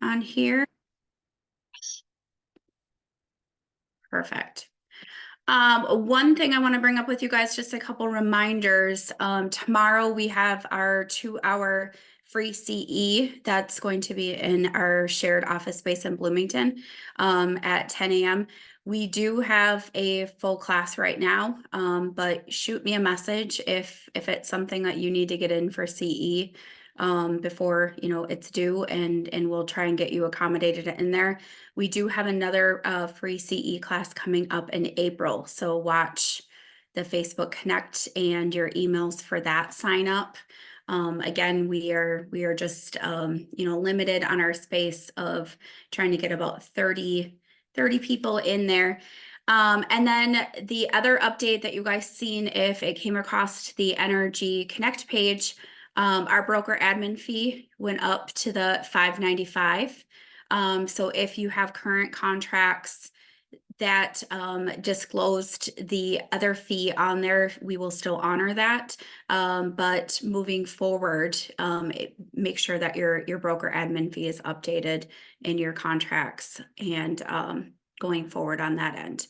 on here? Perfect. One thing I want to bring up with you guys, just a couple reminders. Tomorrow we have our 2-hour free CE that's going to be in our shared office space in Bloomington at 10 a.m. We do have a full class right now, but shoot me a message if it's something that you need to get in for CE before it's due, and we'll try and get you accommodated in there. We do have another free CE class coming up in April, so watch the Facebook Connect and your emails for that sign up. Again, we are just limited on our space of trying to get about 30 people in there. And then the other update that you guys seen, if it came across the Energy Connect page, our broker admin fee went up to the $5.95. So if you have current contracts that disclosed the other fee on there, we will still honor that. But moving forward, make sure that your broker admin fee is updated in your contracts and going forward on that end.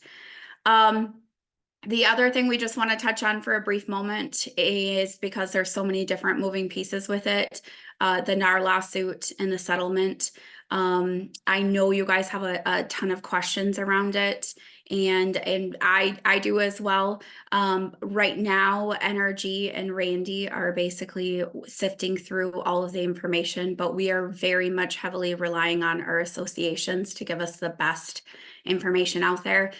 The other thing we just want to touch on for a brief moment is, because there's so many different moving pieces with it, the NAR lawsuit and the settlement. I know you guys have a ton of questions around it, and I do as well. Right now, NRG and Randy are basically sifting through all of the information, but we are very much heavily relying on our associations to give us the best information out there.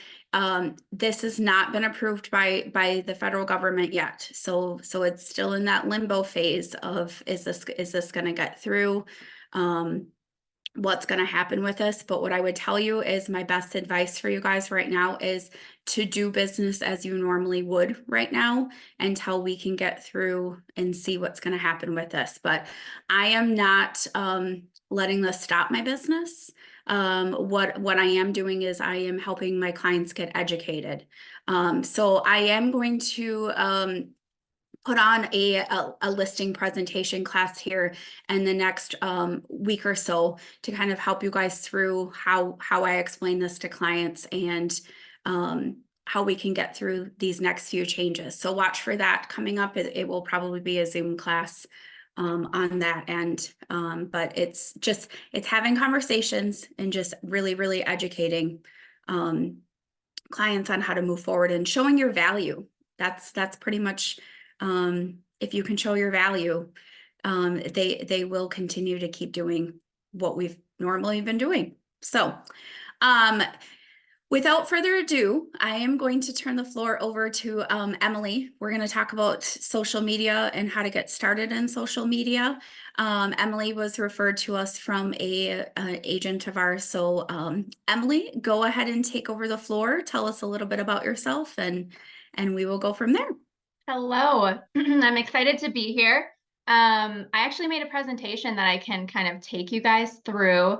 This has not been approved by the federal government yet. So it's still in that limbo phase of, is this going to get through? What's going to happen with this? But what I would tell you is, my best advice for you guys right now is to do business as you normally would right now until we can get through and see what's going to happen with this. But I am not letting this stop my business. What I am doing is I am helping my clients get educated. So I am going to put on a listing presentation class here in the next week or so to kind of help you guys through how I explain this to clients, and how we can get through these next few changes. So watch for that coming up. It will probably be a Zoom class on that end. But it's having conversations and just really educating clients on how to move forward and showing your value. That's pretty much, if you can show your value, they will continue to keep doing what we've normally been doing. So, without further ado, I am going to turn the floor over to Emily. We're going to talk about social media and how to get started in social media. Emily was referred to us from an agent of ours. So Emily, go ahead and take over the floor. Tell us a little bit about yourself, and we will go from there. Hello, I'm excited to be here. I actually made a presentation that I can kind of take you guys through.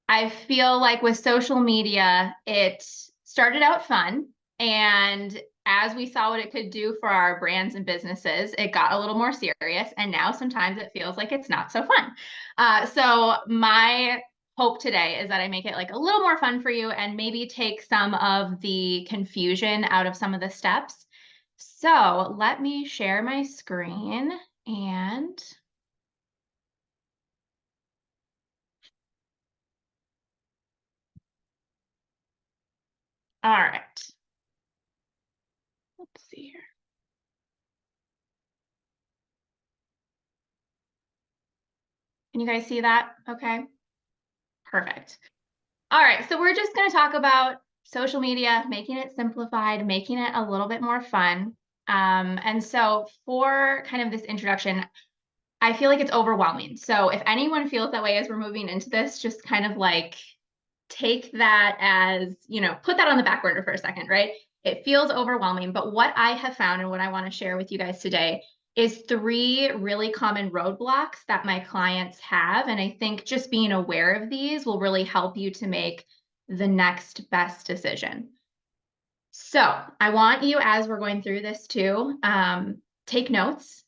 I feel like with social media, it started out fun, and as we saw what it could do for our brands and businesses, it got a little more serious, and now sometimes it feels like it's not so fun. So my hope today is that I make it like a little more fun for you and maybe take some of the confusion out of some of the steps. So let me share my screen and all right. Let's see here. Can you guys see that? Okay, perfect. All right, so we're just going to talk about social media, making it simplified, making it a little bit more fun. And so for kind of this introduction, I feel like it's overwhelming. So if anyone feels that way as we're moving into this, just kind of like take that as, put that on the back burner for a second, right? It feels overwhelming, but what I have found and what I want to share with you guys today is 3 really common roadblocks that my clients have. And I think just being aware of these will really help you to make the next best decision. So I want you, as we're going through this too, take notes.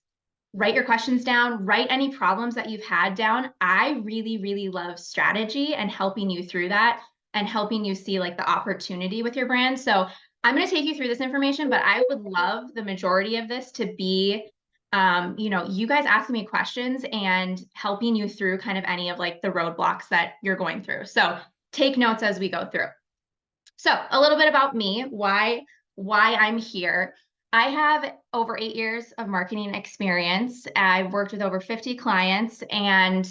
write your questions down, write any problems that you've had down. I really, really love strategy and helping you through that and helping you see like the opportunity with your brand. So I'm going to take you through this information, but I would love the majority of this to be, you guys asking me questions and helping you through kind of any of like the roadblocks that you're going through. So take notes as we go through. So a little bit about me, why I'm here. I have over 8 years of marketing experience. I've worked with over 50 clients, and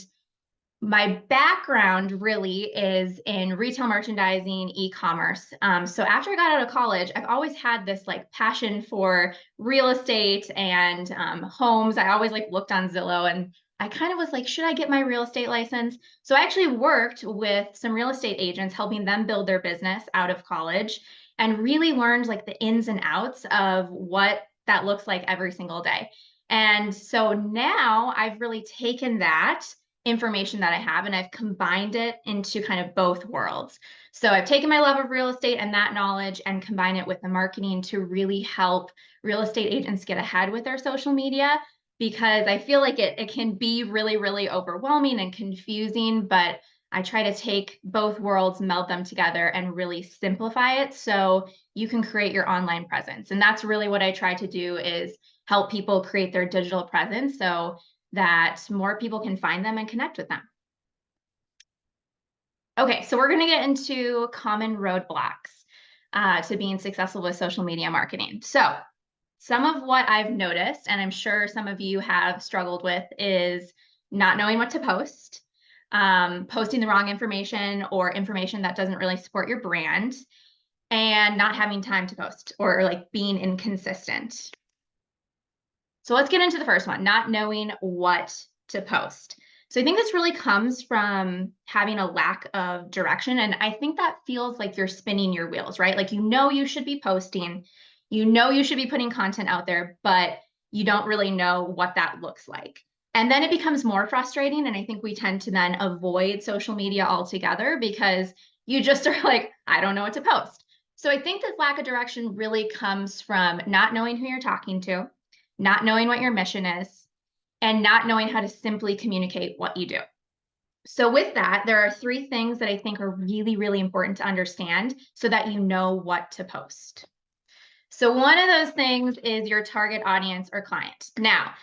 my background really is in retail merchandising, e-commerce. So after I got out of college, I've always had this like passion for real estate and homes. I always like looked on Zillow, and I kind of was like, should I get my real estate license? So I actually worked with some real estate agents, helping them build their business out of college, and really learned like the ins and outs of what that looks like every single day. And so now I've really taken that information that I have and I've combined it into kind of both worlds. So I've taken my love of real estate and that knowledge and combined it with the marketing to really help real estate agents get ahead with their social media, because I feel like it can be really, really overwhelming and confusing, but I try to take both worlds, meld them together, and really simplify it so you can create your online presence. And that's really what I try to do, is help people create their digital presence so that more people can find them and connect with them. Okay, so we're going to get into common roadblocks to being successful with social media marketing. So some of what I've noticed, and I'm sure some of you have struggled with, is not knowing what to post, posting the wrong information or information that doesn't really support your brand, and not having time to post, or like being inconsistent. So let's get into the first one, not knowing what to post. So I think this really comes from having a lack of direction. And I think that feels like you're spinning your wheels, right? Like, you should be posting, you should be putting content out there, but you don't really know what that looks like. And then it becomes more frustrating. And I think we tend to then avoid social media altogether because you just are like, I don't know what to post. So I think this lack of direction really comes from not knowing who you're talking to, not knowing what your mission is, and not knowing how to simply communicate what you do. So with that, there are 3 things that I think are really, really important to understand so that you know what to post. So one of those things is your target audience or client. Now,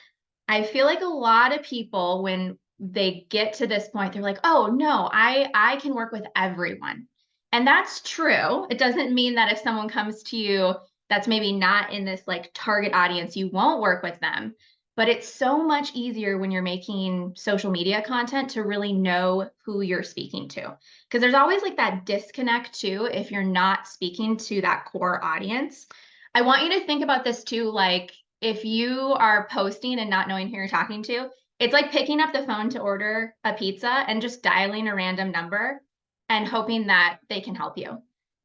I feel like a lot of people, when they get to this point, they're like, oh no, I can work with everyone. And that's true. It doesn't mean that if someone comes to you that's maybe not in this like target audience, you won't work with them. But it's so much easier when you're making social media content to really know who you're speaking to. Because there's always like that disconnect too if you're not speaking to that core audience. I want you to think about this too, like if you are posting and not knowing who you're talking to, it's like picking up the phone to order a pizza and just dialing a random number and hoping that they can help you.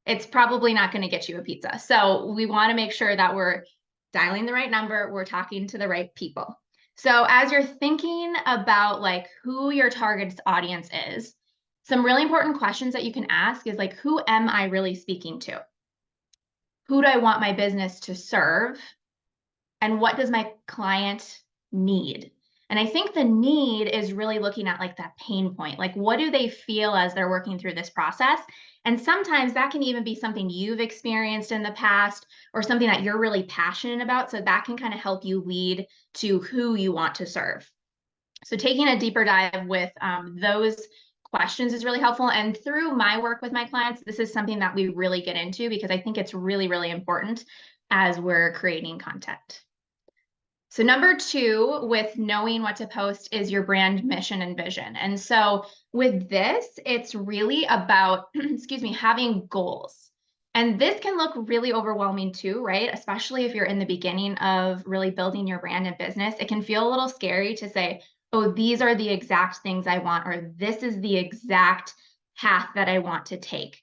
It's probably not going to get you a pizza. So we want to make sure that we're dialing the right number, we're talking to the right people. So as you're thinking about like who your target audience is, some really important questions that you can ask is like, who am I really speaking to? Who do I want my business to serve? And what does my client need? And I think the need is really looking at like that pain point. Like, what do they feel as they're working through this process? And sometimes that can even be something you've experienced in the past or something that you're really passionate about. So that can kind of help you lead to who you want to serve. So taking a deeper dive with those questions is really helpful. And through my work with my clients, this is something that we really get into because I think it's really, really important as we're creating content. So number 2 with knowing what to post is your brand mission and vision. And so with this, it's really about, excuse me, having goals. And this can look really overwhelming too, right? Especially if you're in the beginning of really building your brand and business. It can feel a little scary to say, oh, these are the exact things I want, or this is the exact path that I want to take.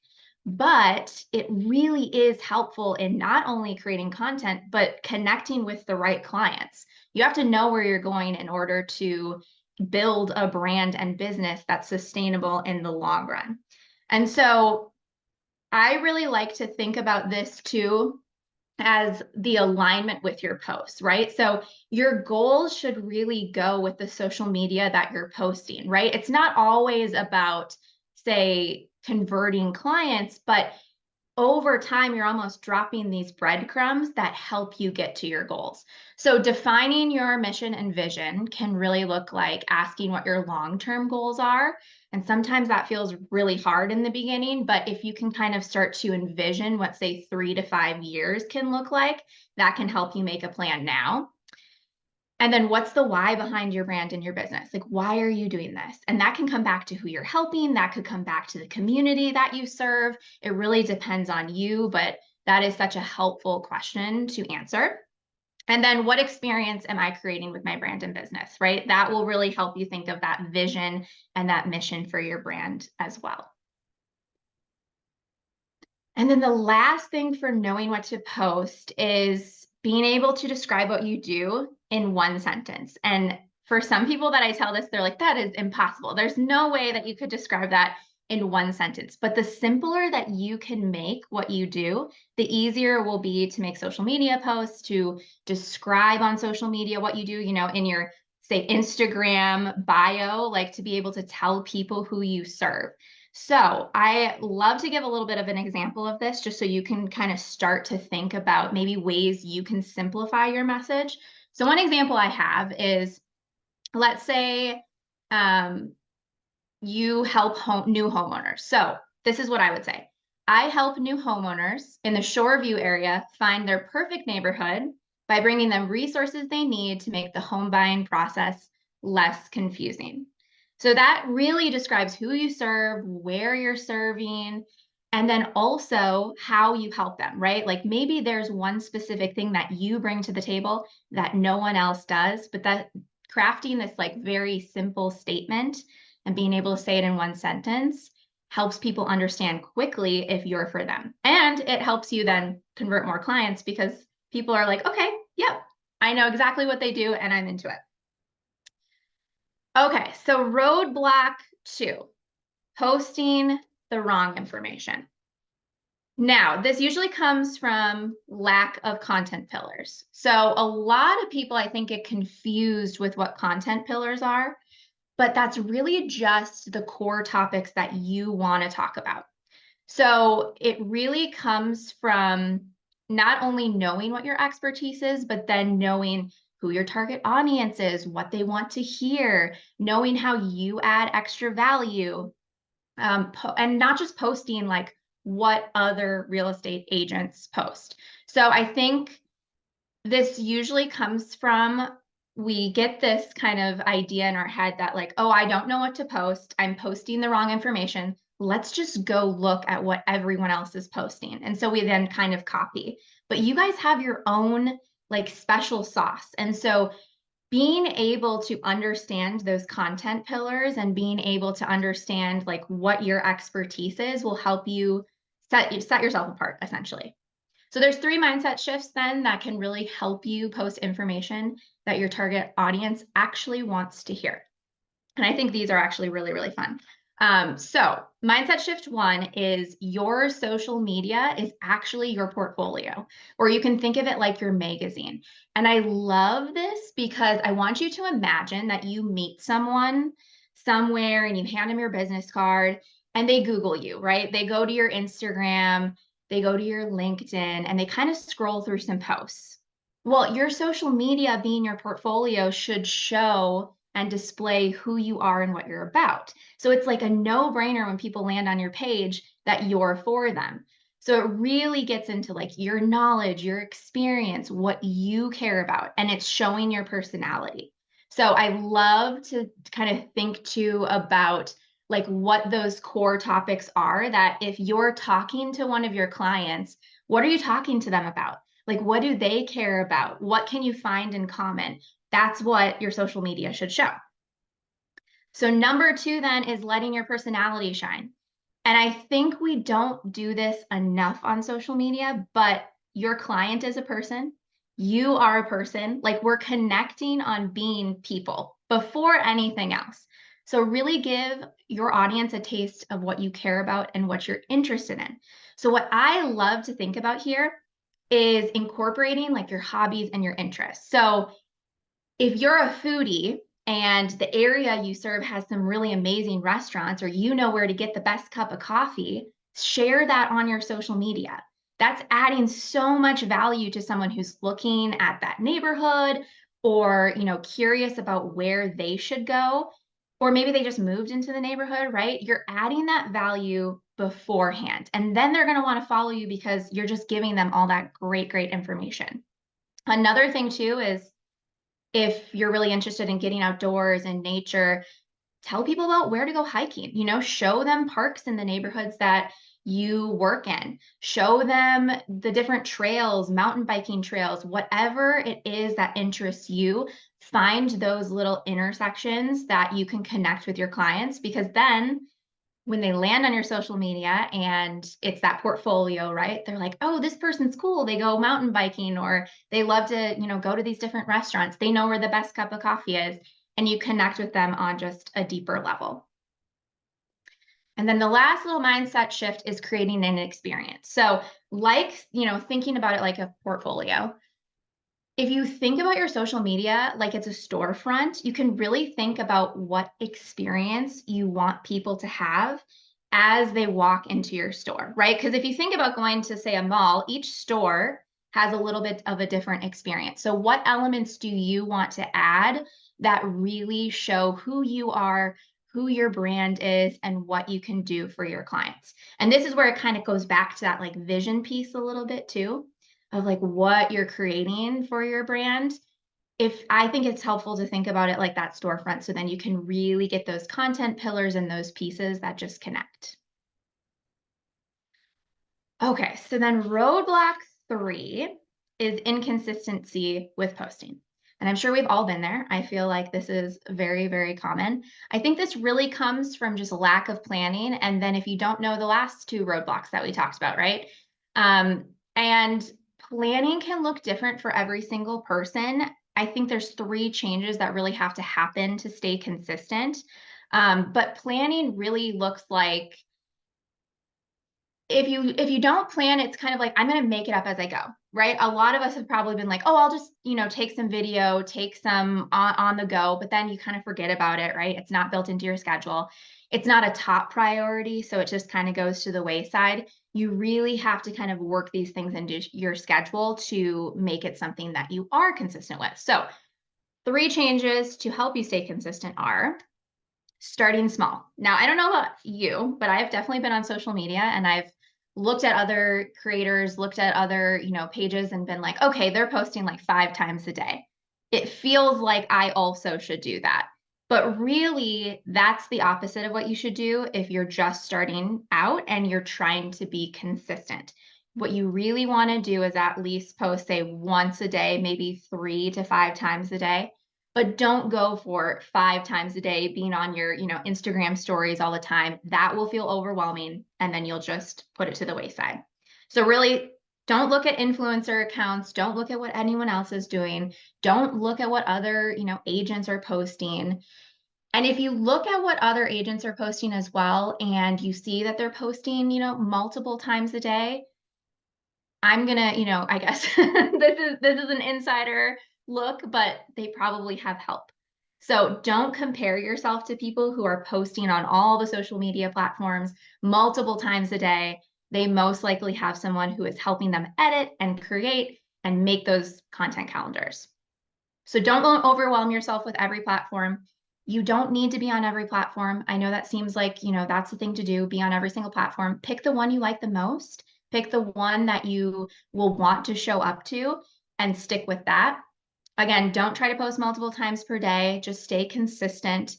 But it really is helpful in not only creating content, but connecting with the right clients. You have to know where you're going in order to build a brand and business that's sustainable in the long run. And so I really like to think about this too as the alignment with your posts, right? So your goals should really go with the social media that you're posting, right? It's not always about, say, converting clients, but over time, you're almost dropping these breadcrumbs that help you get to your goals. So defining your mission and vision can really look like asking what your long-term goals are. And sometimes that feels really hard in the beginning, but if you can kind of start to envision what, say, 3 to 5 years can look like, that can help you make a plan now. And then what's the why behind your brand and your business? Like, why are you doing this? And that can come back to who you're helping. That could come back to the community that you serve. It really depends on you, but that is such a helpful question to answer. And then what experience am I creating with my brand and business, right? That will really help you think of that vision and that mission for your brand as well. And then the last thing for knowing what to post is being able to describe what you do in one sentence. And for some people that I tell this, they're like, that is impossible. There's no way that you could describe that in one sentence. But the simpler that you can make what you do, the easier it will be to make social media posts, to describe on social media what you do, you know, in your, say, Instagram bio, like to be able to tell people who you serve. So I love to give a little bit of an example of this just so you can kind of start to think about maybe ways you can simplify your message. So one example I have is, let's say you help new homeowners. So this is what I would say. I help new homeowners in the Shoreview area find their perfect neighborhood by bringing them resources they need to make the home buying process less confusing. So that really describes who you serve, where you're serving, and then also how you help them, right? Like maybe there's one specific thing that you bring to the table that no one else does, but that crafting this like very simple statement and being able to say it in one sentence helps people understand quickly if you're for them. And it helps you then convert more clients because people are like, okay, yep, I know exactly what they do and I'm into it. Okay, so roadblock 2, posting the wrong information. Now, this usually comes from lack of content pillars. So a lot of people, I think, get confused with what content pillars are, but that's really just the core topics that you want to talk about. So it really comes from not only knowing what your expertise is, but then knowing who your target audience is, what they want to hear, knowing how you add extra value, and not just posting like what other real estate agents post. So I think this usually comes from, we get this kind of idea in our head that like, oh, I don't know what to post. I'm posting the wrong information. Let's just go look at what everyone else is posting. And so we then kind of copy. But you guys have your own like special sauce. And so being able to understand those content pillars and being able to understand like what your expertise is will help you set yourself apart essentially. So there's 3 mindset shifts then that can really help you post information that your target audience actually wants to hear. And I think these are actually really, really fun. So mindset shift 1 is your social media is actually your portfolio, or you can think of it like your magazine. And I love this because I want you to imagine that you meet someone somewhere and you hand them your business card and they Google you, right? They go to your Instagram, they go to your LinkedIn, and they kind of scroll through some posts. Well, your social media being your portfolio should show and display who you are and what you're about. So it's like a no-brainer when people land on your page that you're for them. So it really gets into like your knowledge, your experience, what you care about, and it's showing your personality. So I love to kind of think too about like what those core topics are, that if you're talking to one of your clients, what are you talking to them about? Like, what do they care about? What can you find in common? That's what your social media should show. So number 2 then is letting your personality shine. And I think we don't do this enough on social media, but your client is a person. You are a person. Like we're connecting on being people before anything else. So really give your audience a taste of what you care about and what you're interested in. So what I love to think about here is incorporating like your hobbies and your interests. So if you're a foodie and the area you serve has some really amazing restaurants, or you know where to get the best cup of coffee, share that on your social media. That's adding so much value to someone who's looking at that neighborhood, or, curious about where they should go, or maybe they just moved into the neighborhood, right? You're adding that value beforehand, and then they're going to want to follow you because you're just giving them all that great, great information. Another thing too is, if you're really interested in getting outdoors and nature, tell people about where to go hiking. Show them parks in the neighborhoods that you work in. Show them the different trails, mountain biking trails, whatever it is that interests you. Find those little intersections that you can connect with your clients, because then when they land on your social media and it's that portfolio, right? They're like, oh, this person's cool. They go mountain biking, or they love to, go to these different restaurants. They know where the best cup of coffee is, and you connect with them on just a deeper level. And then the last little mindset shift is creating an experience. So, like, thinking about it like a portfolio. If you think about your social media like it's a storefront, you can really think about what experience you want people to have as they walk into your store, right? Because if you think about going to, say, a mall, each store has a little bit of a different experience. So, what elements do you want to add that really show who you are, who your brand is, and what you can do for your clients? And this is where it kind of goes back to that like vision piece a little bit too, of like what you're creating for your brand. If I think it's helpful to think about it like that storefront, so then you can really get those content pillars and those pieces that just connect. Okay, so then roadblock 3 is inconsistency with posting. And I'm sure we've all been there. I feel like this is very, very common. I think this really comes from just lack of planning. And then if you don't know the last 2 roadblocks that we talked about, right? And planning can look different for every single person. I think there's 3 changes that really have to happen to stay consistent. But planning really looks like, if you don't plan, it's kind of like, I'm going to make it up as I go, right? A lot of us have probably been like, oh, I'll just, take some video, take some on the go, but then you kind of forget about it, right? It's not built into your schedule. It's not a top priority, so it just kind of goes to the wayside. You really have to kind of work these things into your schedule to make it something that you are consistent with. So 3 changes to help you stay consistent are: starting small. Now, I don't know about you, but I've definitely been on social media and I've looked at other creators, looked at other, pages, and been like, okay, they're posting like 5 times a day. It feels like I also should do that. But really, that's the opposite of what you should do if you're just starting out and you're trying to be consistent. What you really want to do is at least post, say, once a day, maybe 3 to 5 times a day. But don't go for 5 times a day being on your, Instagram stories all the time. That will feel overwhelming, and then you'll just put it to the wayside. So really, don't look at influencer accounts. Don't look at what anyone else is doing. Don't look at what other, agents are posting. And if you look at what other agents are posting as well, and you see that they're posting, multiple times a day, I'm gonna, I guess this is an insider look, but they probably have help. So don't compare yourself to people who are posting on all the social media platforms multiple times a day. They most likely have someone who is helping them edit and create and make those content calendars. So don't overwhelm yourself with every platform. You don't need to be on every platform. I know that seems like, that's the thing to do, be on every single platform. Pick the one you like the most. Pick the one that you will want to show up to and stick with that. Again, don't try to post multiple times per day. Just stay consistent.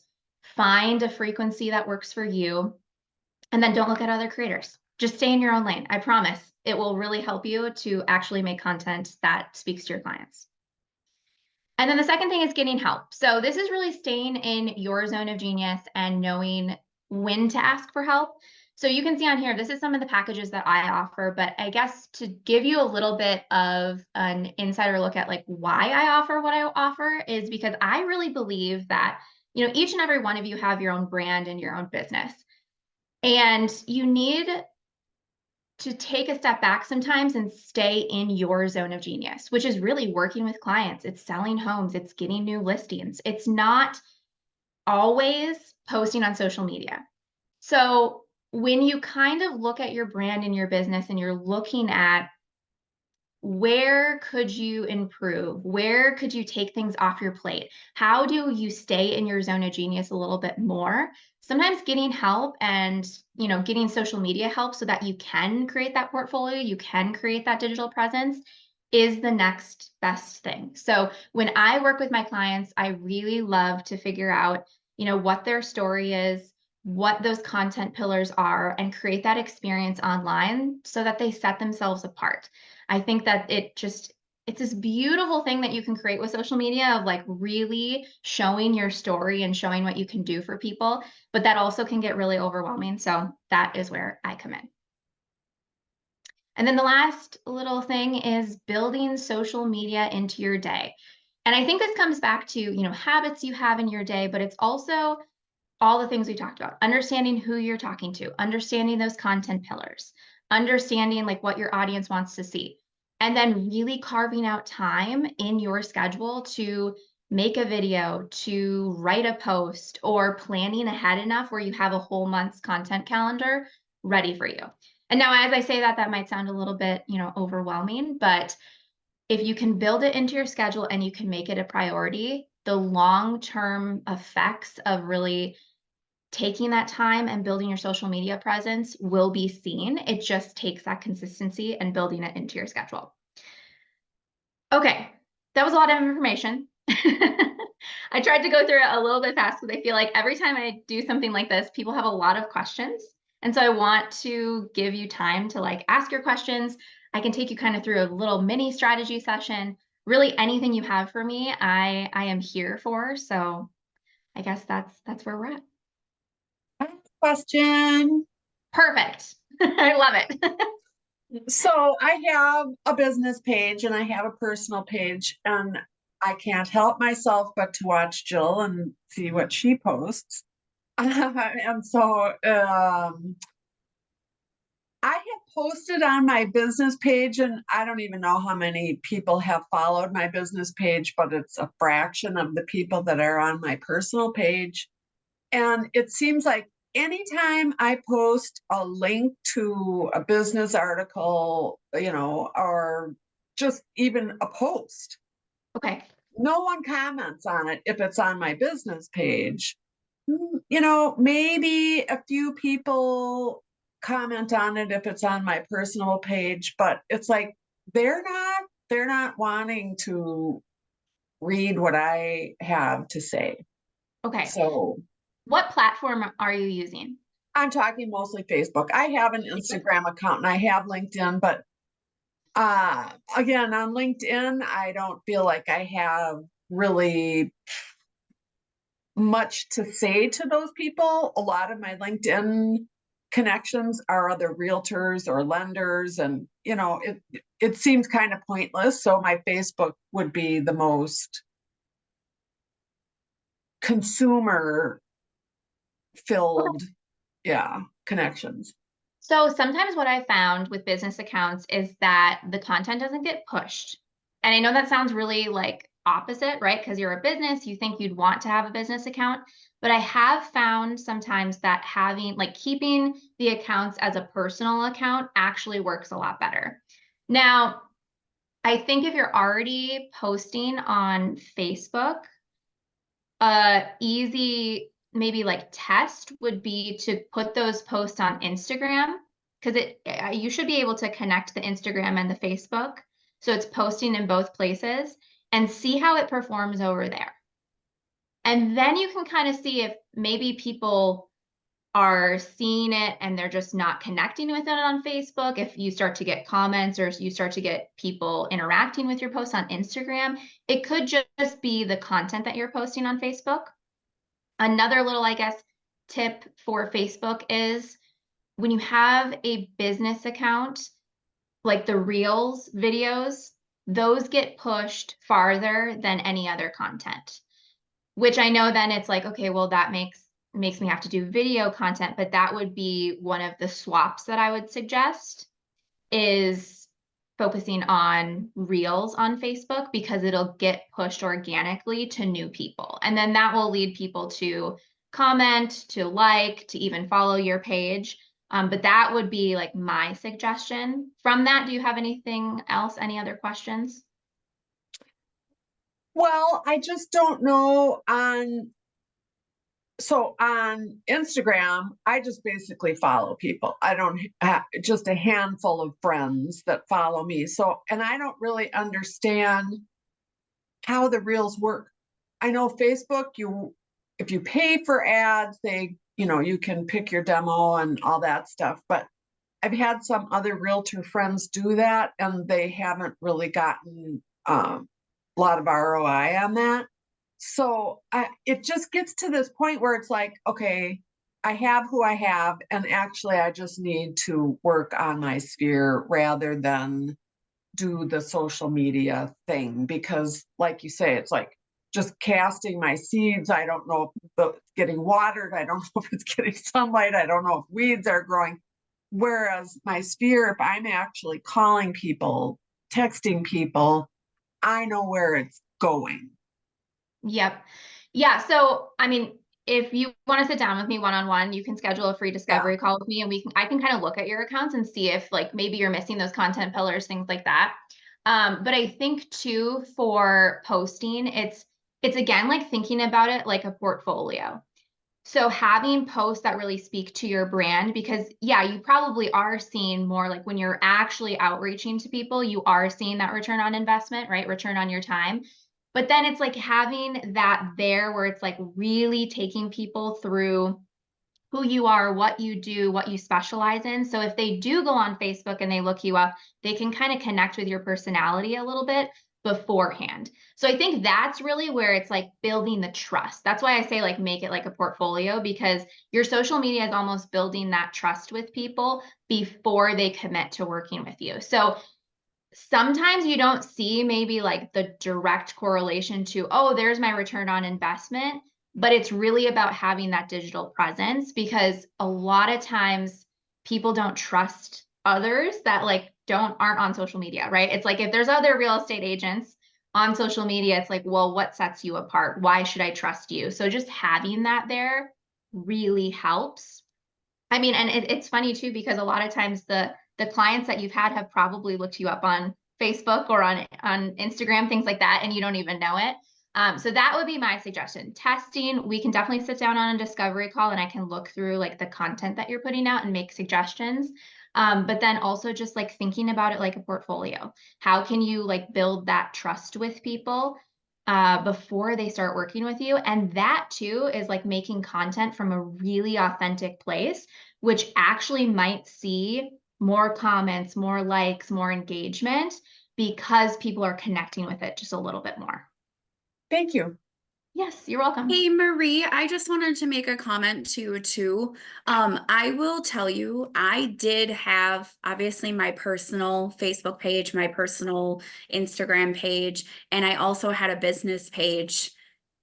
Find a frequency that works for you. And then don't look at other creators. Just stay in your own lane. I promise it will really help you to actually make content that speaks to your clients. And then the second thing is getting help. So this is really staying in your zone of genius and knowing when to ask for help. So you can see on here, this is some of the packages that I offer, but I guess to give you a little bit of an insider look at like why I offer what I offer is because I really believe that, each and every one of you have your own brand and your own business. And you need to take a step back sometimes and stay in your zone of genius, which is really working with clients. It's selling homes, it's getting new listings. It's not always posting on social media. So when you kind of look at your brand and your business and you're looking at where could you improve? Where could you take things off your plate? How do you stay in your zone of genius a little bit more? Sometimes getting help and, getting social media help so that you can create that portfolio, you can create that digital presence is the next best thing. So when I work with my clients, I really love to figure out, what their story is, what those content pillars are, and create that experience online so that they set themselves apart. I think that it's this beautiful thing that you can create with social media of like really showing your story and showing what you can do for people, but that also can get really overwhelming. So that is where I come in. And then the last little thing is building social media into your day. And I think this comes back to, habits you have in your day, but it's also all the things we talked about, understanding who you're talking to, understanding those content pillars, understanding like what your audience wants to see, and then really carving out time in your schedule to make a video, to write a post, or planning ahead enough where you have a whole month's content calendar ready for you. And now, as I say that, that might sound a little bit, overwhelming, but if you can build it into your schedule and you can make it a priority, the long-term effects of really taking that time and building your social media presence will be seen. It just takes that consistency and building it into your schedule. Okay, that was a lot of information. I tried to go through it a little bit fast because I feel like every time I do something like this, people have a lot of questions. And so I want to give you time to like ask your questions. I can take you kind of through a little mini strategy session. Really anything you have for me, I am here for. So I guess that's where we're at. Question. Perfect. I love it. So I have a business page and I have a personal page, and I can't help myself but to watch Jill and see what she posts. And so I have posted on my business page, and I don't even know how many people have followed my business page, but it's a fraction of the people that are on my personal page. And it seems like anytime I post a link to a business article, or just even a post, Okay. no one comments on it if it's on my business page. Maybe a few people comment on it if it's on my personal page, but it's like they're not wanting to read what I have to say. Okay. So what platform are you using? I'm talking mostly Facebook. I have an Instagram account and I have LinkedIn, but again, on LinkedIn, I don't feel like I have really much to say to those people. A lot of my LinkedIn connections are other realtors or lenders, and it seems kind of pointless. So my Facebook would be the most consumer filled, connections. So sometimes what I found with business accounts is that the content doesn't get pushed. And I know that sounds really like opposite, right? Because you're a business, you think you'd want to have a business account. But I have found sometimes that keeping the accounts as a personal account actually works a lot better. Now, I think if you're already posting on Facebook, easy maybe like test would be to put those posts on Instagram, because you should be able to connect the Instagram and the Facebook, so it's posting in both places, and see how it performs over there. And then you can kind of see if maybe people are seeing it and they're just not connecting with it on Facebook. If you start to get comments or you start to get people interacting with your posts on Instagram, it could just be the content that you're posting on Facebook. Another little, I guess, tip for Facebook is when you have a business account, like the Reels videos, those get pushed farther than any other content, which I know then it's like, okay, well, that makes me have to do video content, but that would be one of the swaps that I would suggest. is focusing on reels on Facebook, because it'll get pushed organically to new people. And then that will lead people to comment, to like, to even follow your page. But that would be like my suggestion. From that, do you have anything else? Any other questions? Well, I just don't know so on Instagram, I just basically follow people. I don't have just a handful of friends that follow me. So, and I don't really understand how the reels work. I know Facebook, if you pay for ads, you can pick your demo and all that stuff. But I've had some other realtor friends do that, and they haven't really gotten a lot of ROI on that. So it just gets to this point where it's like, okay, I have who I have, and actually I just need to work on my sphere rather than do the social media thing, because like you say, it's like just casting my seeds. I don't know if it's getting watered. I don't know if it's getting sunlight. I don't know if weeds are growing. Whereas my sphere, if I'm actually calling people, texting people, I know where it's going. Yep. Yeah. So, I mean, if you want to sit down with me one-on-one, you can schedule a free discovery call with me, and I can kind of look at your accounts and see if like maybe you're missing those content pillars, things like that. But I think too, for posting, it's again, like thinking about it like a portfolio. So having posts that really speak to your brand, because yeah, you probably are seeing more, like when you're actually outreaching to people, you are seeing that return on investment, right? Return on your time. But then it's like having that there where it's like really taking people through who you are, what you do, what you specialize in. So if they do go on Facebook and they look you up, they can kind of connect with your personality a little bit beforehand. So I think that's really where it's like building the trust. That's why I say like make it like a portfolio, because your social media is almost building that trust with people before they commit to working with you. So sometimes you don't see maybe like the direct correlation to, oh, there's my return on investment, but it's really about having that digital presence, because a lot of times people don't trust others that like aren't on social media, right? It's like if there's other real estate agents on social media, it's like, well, what sets you apart? Why should I trust you? So just having that there really helps. I mean, and it's funny too, because a lot of times the clients that you've had have probably looked you up on Facebook or on Instagram, things like that, and you don't even know it. So that would be my suggestion. Testing, we can definitely sit down on a discovery call, and I can look through like the content that you're putting out and make suggestions. But then also just like thinking about it like a portfolio. How can you like build that trust with people before they start working with you? And that too is like making content from a really authentic place, which actually might see more comments, more likes, more engagement, because people are connecting with it just a little bit more. Thank you. Yes, you're welcome. Hey Marie, I just wanted to make a comment too. I will tell you, I did have obviously my personal Facebook page, my personal Instagram page, and I also had a business page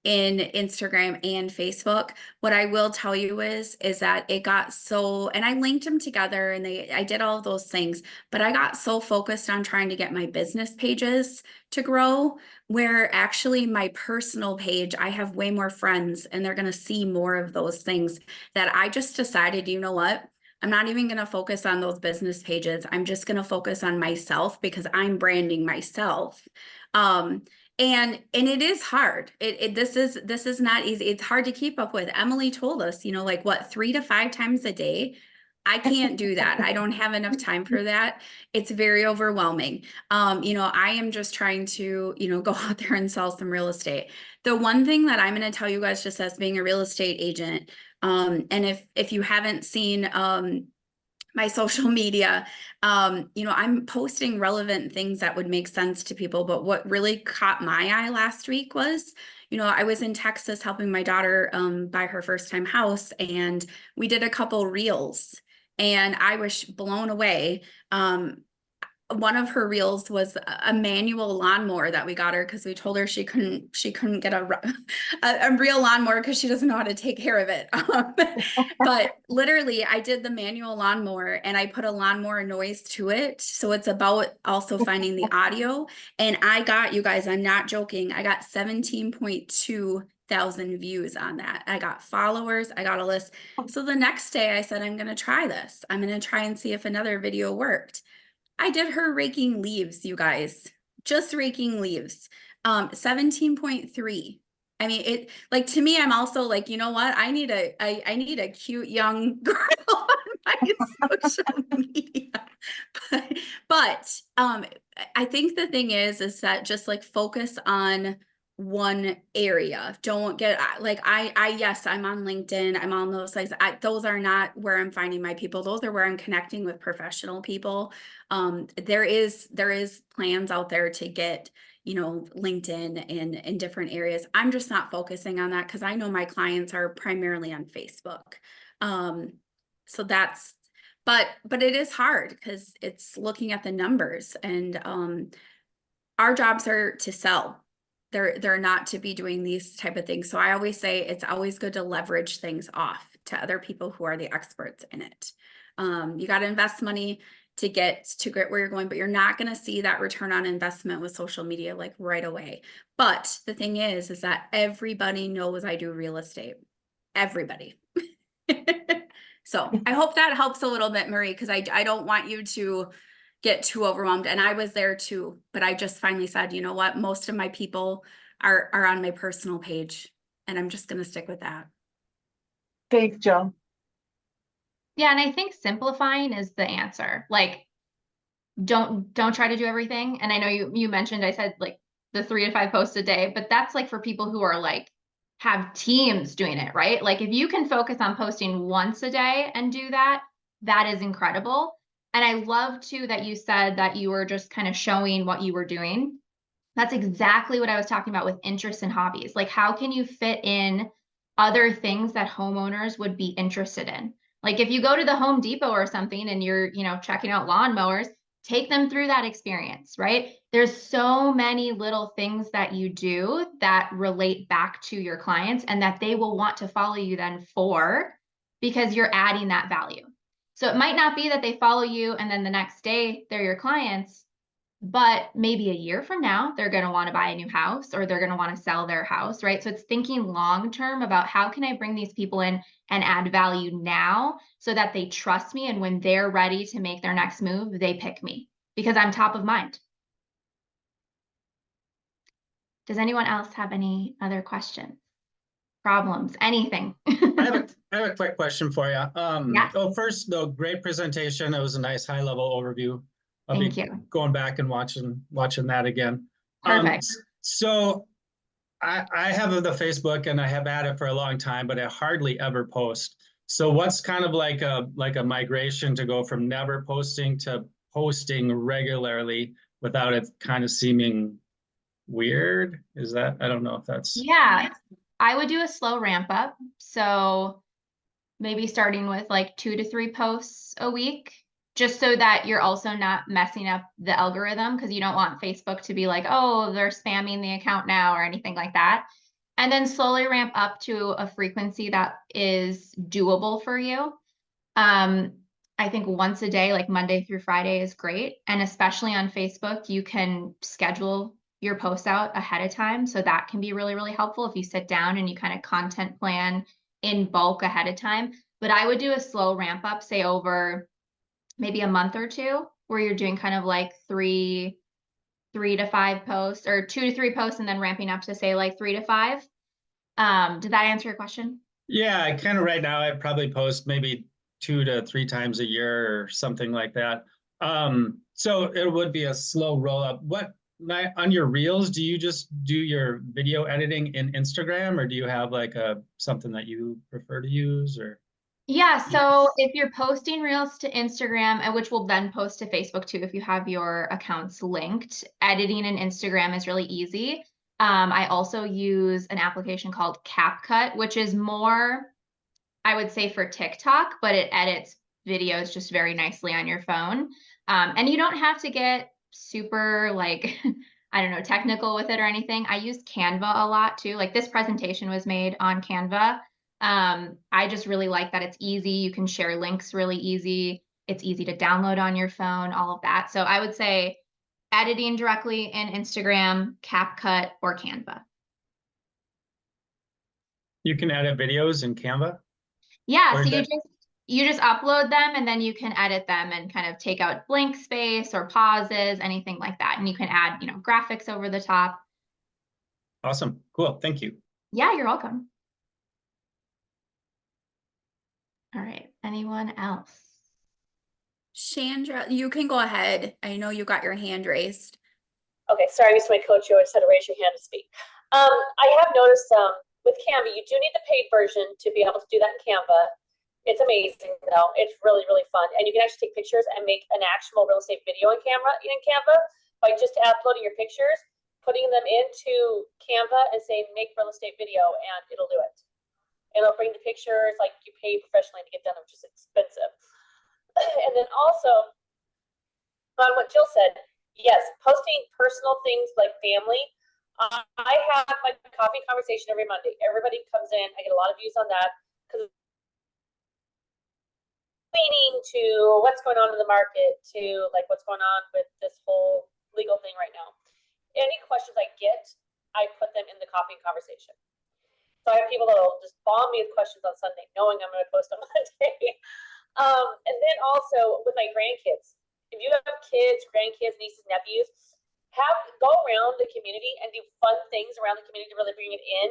in Instagram and Facebook. What I will tell you is that it got so, and I linked them together, and I did all of those things, but I got so focused on trying to get my business pages to grow, where actually my personal page, I have way more friends and they're going to see more of those things, that I just decided, you know what? I'm not even going to focus on those business pages. I'm just going to focus on myself, because I'm branding myself. And it is hard. This is not easy. It's hard to keep up with. Emily told us, like what, 3 to 5 times a day. I can't do that. I don't have enough time for that. It's very overwhelming. I am just trying to, go out there and sell some real estate. The one thing that I'm going to tell you guys, just as being a real estate agent, and if you haven't seen my social media, I'm posting relevant things that would make sense to people. But what really caught my eye last week was, I was in Texas helping my daughter buy her first time house, and we did a couple reels, and I was blown away. one of her reels was a manual lawnmower that we got her because we told her she couldn't get a real lawnmower because she doesn't know how to take care of it. But literally I did the manual lawnmower and I put a lawnmower noise to it. So it's about also finding the audio. And I got, you guys, I'm not joking, I got 17.2 thousand views on that. I got followers, I got a list. So the next day I said, I'm going to try this. I'm going to try and see if another video worked. I did her raking leaves, you guys, just raking leaves. 17.3. I mean, it, like, to me, I'm also like, you know what? I need a cute young girl on my social media. But I think the thing is that just like focus on one area. Don't get like yes, I'm on LinkedIn, I'm on those sites. Those are not where I'm finding my people. Those are where I'm connecting with professional people. There is plans out there to get, you know, LinkedIn in different areas. I'm just not focusing on that because I know my clients are primarily on Facebook. So that's, but it is hard because it's looking at the numbers, and our jobs are to sell. They're not to be doing these type of things. So I always say it's always good to leverage things off to other people who are the experts in it. You got to invest money to get where you're going, but you're not going to see that return on investment with social media like right away. But the thing is that everybody knows I do real estate. Everybody. So I hope that helps a little bit, Marie, because I don't want you to get too overwhelmed. And I was there too, but I just finally said, you know what? Most of my people are on my personal page, and I'm just going to stick with that. Thanks, Jill. Yeah, and I think simplifying is the answer. Like, don't try to do everything. And I know you mentioned, I said like the 3 to 5 posts a day, but that's like for people who are like have teams doing it, right? Like if you can focus on posting once a day and do that, that is incredible. And I love too that you said that you were just kind of showing what you were doing. That's exactly what I was talking about with interests and hobbies. Like, how can you fit in other things that homeowners would be interested in? Like if you go to the Home Depot or something and you're, you know, checking out lawnmowers, take them through that experience, right? There's so many little things that you do that relate back to your clients and that they will want to follow you then for, because you're adding that value. So it might not be that they follow you and then the next day they're your clients, but maybe a year from now, they're going to want to buy a new house or they're going to want to sell their house, right? So it's thinking long term about how can I bring these people in and add value now so that they trust me. And when they're ready to make their next move, they pick me because I'm top of mind. Does anyone else have any other questions, problems, anything? I have a quick question for you. Yeah. Oh, first, though, great presentation. It was a nice high-level overview. I'll Thank be you. going back and watching that again. Perfect. So I have the Facebook and I have had it for a long time, but I hardly ever post. So what's kind of like a migration to go from never posting to posting regularly without it kind of seeming weird? Is that, I don't know if that's. Yeah, I would do a slow ramp up. So maybe starting with like 2 to 3 posts a week, just so that you're also not messing up the algorithm, because you don't want Facebook to be like, oh, they're spamming the account now or anything like that. And then slowly ramp up to a frequency that is doable for you. I think once a day, like Monday through Friday, is great. And especially on Facebook, you can schedule your posts out ahead of time. So that can be really, really helpful if you sit down and you kind of content plan in bulk ahead of time. But I would do a slow ramp up, say over maybe a month or two, where you're doing kind of like 3 to 5 posts, or 2 to 3 posts, and then ramping up to say like 3 to 5. Did that answer your question? Yeah, kind of right now I probably post maybe 2 to 3 times a year or something like that. So it would be a slow roll up. What on your reels, do you just do your video editing in Instagram, or do you have like something that you prefer to use, or? Yeah, so if you're posting reels to Instagram, and which will then post to Facebook too, if you have your accounts linked, editing in Instagram is really easy. I also use an application called CapCut, which is more, I would say, for TikTok, but it edits videos just very nicely on your phone. And you don't have to get super like, I don't know, technical with it or anything. I use Canva a lot too. Like this presentation was made on Canva. I just really like that it's easy. You can share links really easy. It's easy to download on your phone, all of that. So I would say editing directly in Instagram, CapCut, or Canva. You can edit videos in Canva? Yeah, Or so is that- you just upload them and then you can edit them and kind of take out blank space or pauses, anything like that. And you can add, you know, graphics over the top. Awesome. Cool. Thank you. Yeah, you're welcome. All right, anyone else? Chandra, you can go ahead. I know you got your hand raised. Okay, sorry, I missed my coach. You always had to raise your hand to speak. I have noticed with Canva, you do need the paid version to be able to do that in Canva. It's amazing though. It's really, really fun. And you can actually take pictures and make an actual real estate video in Canva by just uploading your pictures, putting them into Canva and saying make real estate video, and it'll do it. It'll bring the pictures like you pay professionally to get done, which is expensive. And then also on what Jill said, yes, posting personal things like family. I have my coffee conversation every Monday. Everybody comes in. I get a lot of views on that because leaning to what's going on in the market, to like what's going on with this whole legal thing right now. Any questions I get, I put them in the coffee conversation. So I have people that will just bomb me with questions on Sunday, knowing I'm going to post on Monday. And then also with my grandkids, if you have kids, grandkids, nieces, nephews, go around the community and do fun things around the community to really bring it in.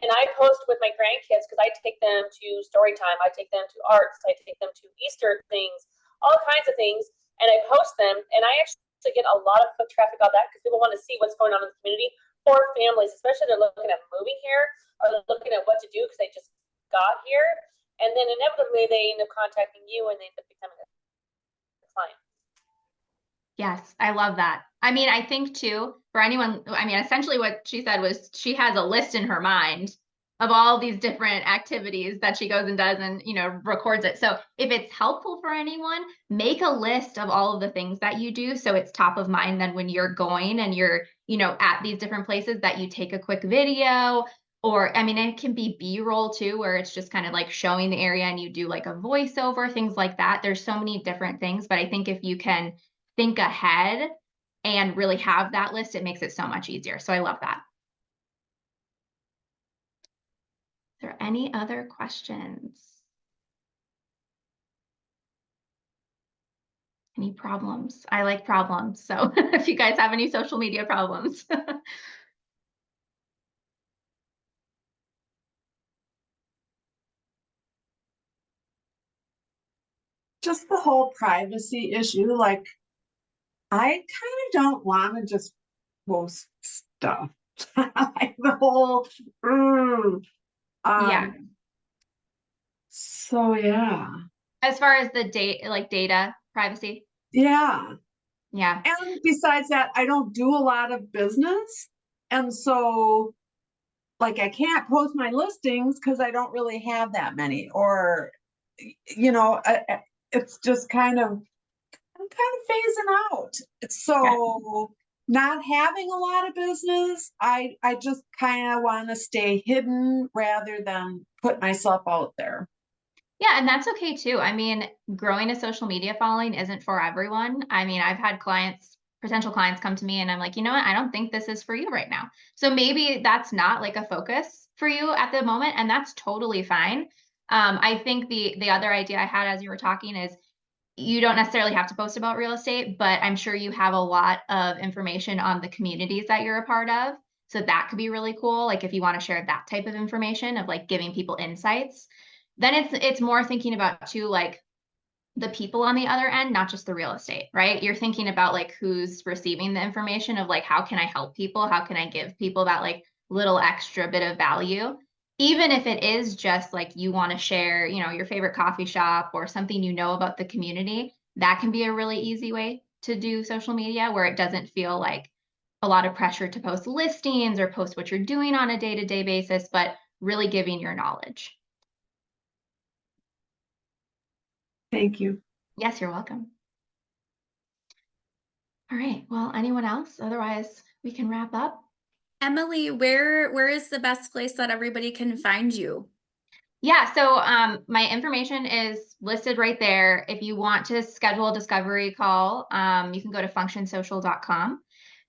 And I post with my grandkids because I take them to story time, I take them to arts, I take them to Easter things, all kinds of things, and I post them. And I actually get a lot of foot traffic on that because people want to see what's going on in the community for families, especially they're looking at moving here or they're looking at what to do because they just got here. And then inevitably they end up contacting you and they end up becoming a client. Yes, I love that. I mean, I think too, for anyone, I mean, essentially what she said was she has a list in her mind of all these different activities that she goes and does and, you know, records it. So if it's helpful for anyone, make a list of all of the things that you do. So it's top of mind then when you're going and you're, you know, at these different places that you take a quick video. Or, I mean, it can be B-roll too, where it's just kind of like showing the area and you do like a voiceover, things like that. There's so many different things, but I think if you can think ahead and really have that list, it makes it so much easier. So I love that. Is there any other questions? Any problems? I like problems. So if you guys have any social media problems. Just the whole privacy issue, like I kind of don't want to just post stuff. Like the whole Yeah. So yeah. As far as the data privacy. Yeah. Yeah. And besides that, I don't do a lot of business. And so like I can't post my listings because I don't really have that many, or you know, it's just kind of, I'm kind of phasing out. So not having a lot of business, I just kind of want to stay hidden rather than put myself out there. Yeah, and that's okay too. I mean, growing a social media following isn't for everyone. I mean, I've had potential clients come to me and I'm like, you know what? I don't think this is for you right now. So maybe that's not like a focus for you at the moment, and that's totally fine. I think the other idea I had as you were talking is you don't necessarily have to post about real estate, but I'm sure you have a lot of information on the communities that you're a part of. So that could be really cool. Like if you want to share that type of information of like giving people insights, then it's more thinking about too, like the people on the other end, not just the real estate, right? You're thinking about like who's receiving the information of like, how can I help people? How can I give people that like little extra bit of value? Even if it is just like you want to share, you know, your favorite coffee shop or something you know about the community, that can be a really easy way to do social media where it doesn't feel like a lot of pressure to post listings or post what you're doing on a day-to-day basis, but really giving your knowledge. Thank you. Yes, you're welcome. All right. Well, anyone else? Otherwise, we can wrap up. Emily, where is the best place that everybody can find you? Yeah, so my information is listed right there. If you want to schedule a discovery call, you can go to functionsocial.com.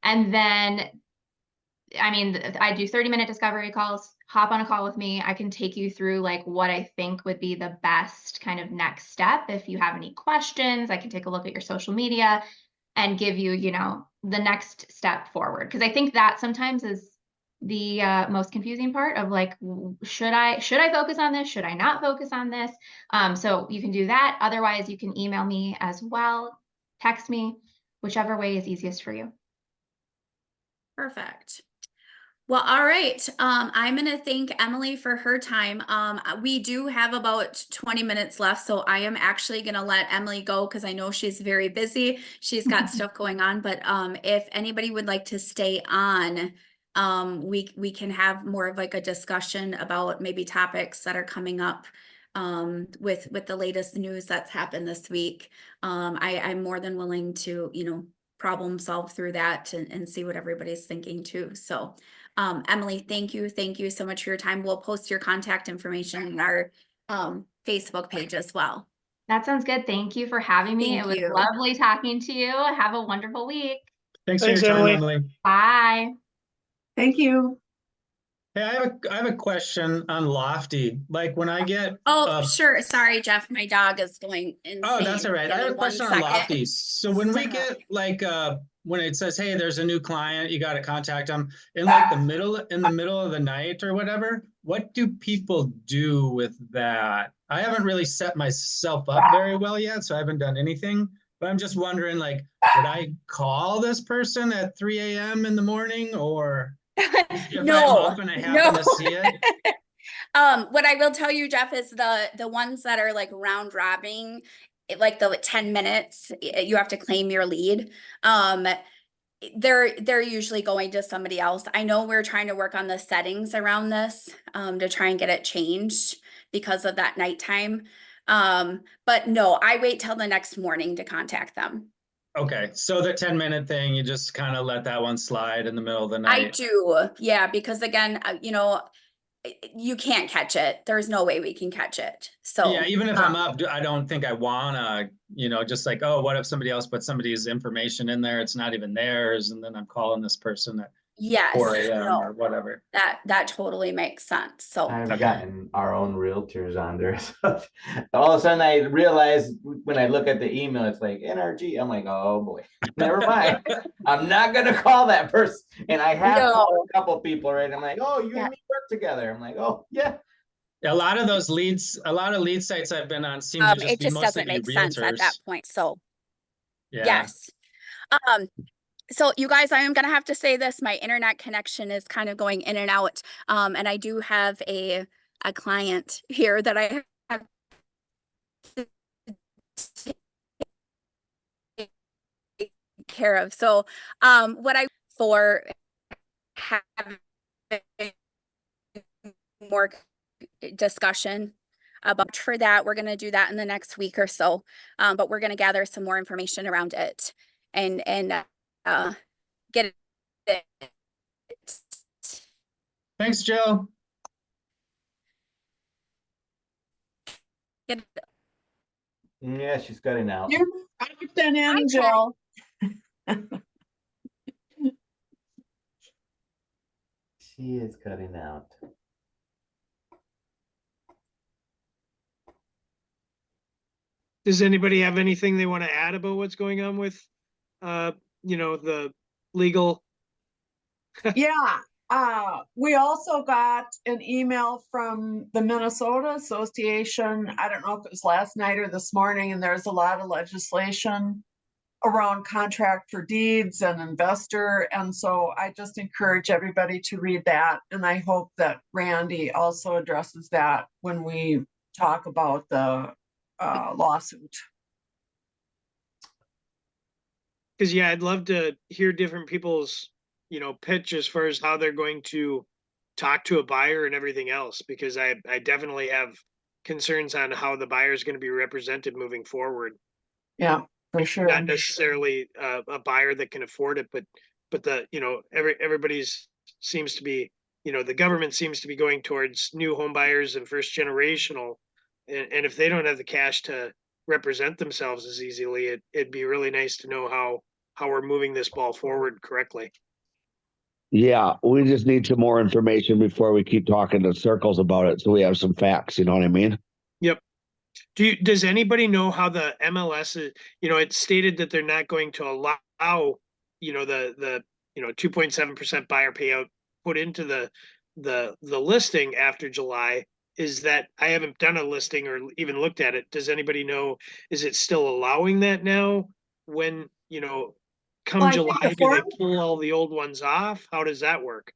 And then, I mean, I do 30-minute discovery calls. Hop on a call with me. I can take you through like what I think would be the best kind of next step. If you have any questions, I can take a look at your social media and give you, you know, the next step forward. Because I think that sometimes is the most confusing part of like, should I focus on this? Should I not focus on this? So you can do that. Otherwise, you can email me as well, text me, whichever way is easiest for you. Perfect. Well, all right. I'm going to thank Emily for her time. We do have about 20 minutes left, so I am actually going to let Emily go because I know she's very busy. She's got stuff going on, but if anybody would like to stay on, we can have more of like a discussion about maybe topics that are coming up with the latest news that's happened this week. I'm more than willing to, you know, problem solve through that and see what everybody's thinking too. So Emily, thank you. Thank you so much for your time. We'll post your contact information in our Facebook page as well. That sounds good. Thank you for having me. Thank It was you. lovely talking to you. Have a wonderful week. Thanks for your time, Emily. Bye. Thank you. Hey, I have a question on Lofty. Like when I get Oh, sure. Sorry, Jeff. My dog is going insane. oh, that's all right. Give I have me a 1 question on second. Lofty. So when we Stop. get like when it says, hey, there's a new client, you got to contact them in like in the middle of the night or whatever, what do people do with that? I haven't really set myself up very well yet, so I haven't done anything. But I'm just wondering, like, would I call this person at 3 a.m. in the morning, or if I'm up and I happen to see it? What I will tell you, Jeff, is the ones that are like round robbing, like the 10 minutes, you have to claim your lead. They're usually going to somebody else. I know we're trying to work on the settings around this to try and get it changed because of that nighttime. But no, I wait till the next morning to contact them. Okay, so the 10-minute thing, you just kind of let that one slide in the middle of the night. I do, yeah, because again, you know, you can't catch it. There's no way we can catch it. So yeah, even if I'm up, I don't think I wanna, you know, just like, oh, what if somebody else put somebody's information in there? It's not even theirs, and then I'm calling this person at yes, 4 a.m. no, or whatever. that totally makes sense. So I've gotten our own realtors on there. So all of a sudden I realize when I look at the email, it's like NRG. I'm like, oh boy, never mind. I'm not gonna call that person. And I have called a couple people, right? I'm like, oh, you and me work together. I'm like, oh yeah. A lot of those leads, a lot of lead sites I've been on seem to just it be just mostly doesn't make realtors. sense at that point. So yeah. yes. So you guys, I am gonna have to say this. My internet connection is kind of going in and out. And I do have a client here that I have to take care of. So what I for having more discussion about for that. We're going to do that in the next week or so. But we're going to gather some more information around it and get it. Thanks, Joe. Get Yeah, she's cutting out. You're been in, Jill. She is cutting out. Does anybody have anything they want to add about what's going on with, you know, the legal? Yeah, we also got an email from the Minnesota Association. I don't know if it was last night or this morning, and there's a lot of legislation around contract for deeds and investor. And so I just encourage everybody to read that. And I hope that Randy also addresses that when we talk about the lawsuit. Because yeah, I'd love to hear different people's, you know, pitch as far as how they're going to talk to a buyer and everything else, because I definitely have concerns on how the buyer is going to be represented moving forward. Yeah, For sure. not necessarily a buyer that can afford it, but the, you know, everybody's seems to be, you know, the government seems to be going towards new home buyers and first generational. And if they don't have the cash to represent themselves as easily, it'd be really nice to know how we're moving this ball forward correctly. Yeah, we just need some more information before we keep talking in circles about it. So we have some facts, you know what I mean? Yep. Does anybody know how the MLS is, you know, it stated that they're not going to allow, you know, the 2.7% buyer payout put into the listing after July. Is that, I haven't done a listing or even looked at it. Does anybody know, is it still allowing that now? When, you know, come Well, I think July, the do they form- pull all the old ones off? How does that work?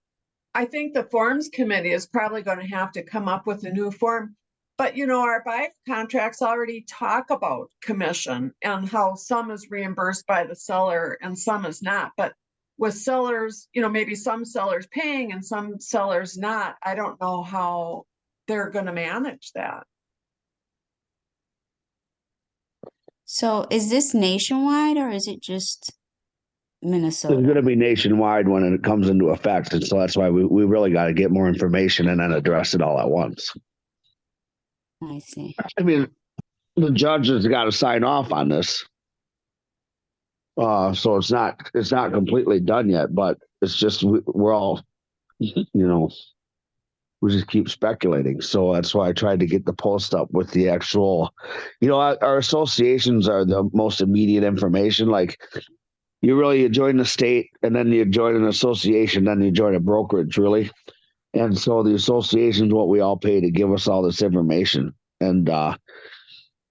I think the forms committee is probably going to have to come up with a new form. But you know, our buy contracts already talk about commission and how some is reimbursed by the seller and some is not. But with sellers, you know, maybe some sellers paying and some sellers not. I don't know how they're going to manage that. So is this nationwide or is it just It's going Minnesota? to be nationwide when it comes into effect. And so that's why we really got to get more information and then address it all at once. I see. I mean, the judge has got to sign off on this. So it's not completely done yet, but it's just, we're all, you know, we just keep speculating. So that's why I tried to get the post up with the actual, you know, our associations are the most immediate information. Like you join the state and then you join an association, then you join a brokerage, really. And so the association is what we all pay to give us all this information. And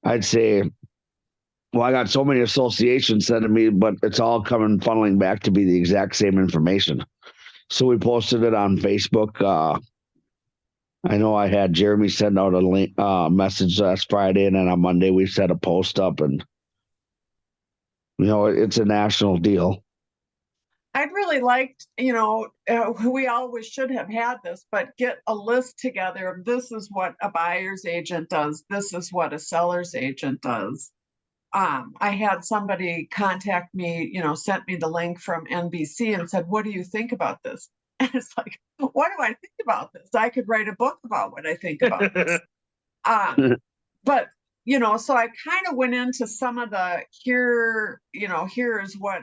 I'd say, well, I got so many associations sending me, but it's all coming funneling back to be the exact same information. So we posted it on Facebook. I know I had Jeremy send out a link, message last Friday, and then on Monday we set a post up, and you know it's a national deal. I'd really liked, you know, we always should have had this, but get a list together of this is what a buyer's agent does. This is what a seller's agent does. I had somebody contact me, you know, sent me the link from NBC and said, what do you think about this? And it's like, what do I think about this? I could write a book about what I think about this. But, you know, so I kind of went into some of the here's what